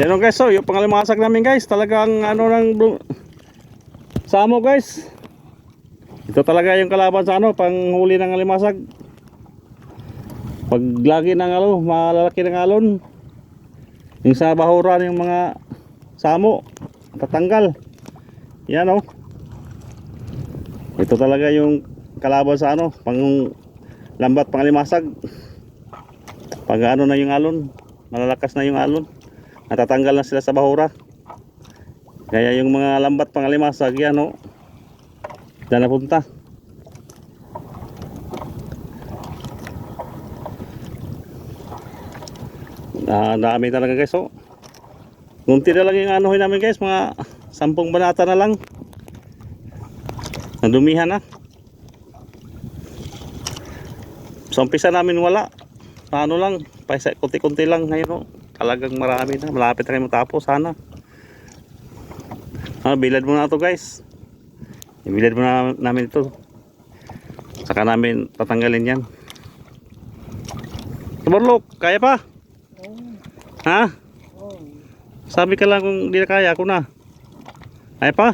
Yan o guys, so yung pangalimasag namin guys, talagang ano ng samo guys. Ito talaga yung kalaban sa ano, panghuli ng alimasag. Pag lagi ng ano, malalaki ng alon, yung sa bahuran yung mga samo, tatanggal. Yan o. Ito talaga yung kalaban sa ano, pang lambat pangalimasag. Pag ano na yung alon, malalakas na yung alon, natatanggal na sila sa bahura. Kaya yung mga lambat pangalimasag yan o, dyan napunta. Dami talaga guys o. Kunti na lang yung anuhin namin guys, mga 10 banata na lang. Nadumihan na. Sa umpisa namin wala, ano lang, paisa kunti-kunti lang. Ngayon o, talagang marami na, malapit na kayo matapos sana. Bilad muna ito guys. Ibilad muna namin ito, saka namin tatanggalin yan. Tumarlok, kaya pa? Ha? Sabi ka lang kung di na kaya, ako na. Kaya pa?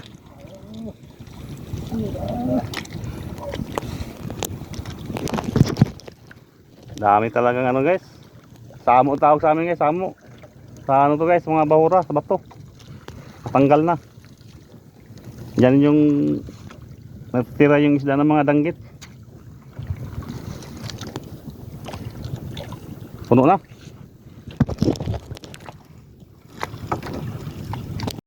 Dami talagang ano guys, samo tawag sa amin guys, samo. Sa ano to guys, mga bahura, sa bato. Natanggal na. Yan yung natira yung isda ng mga danggit. Puno na.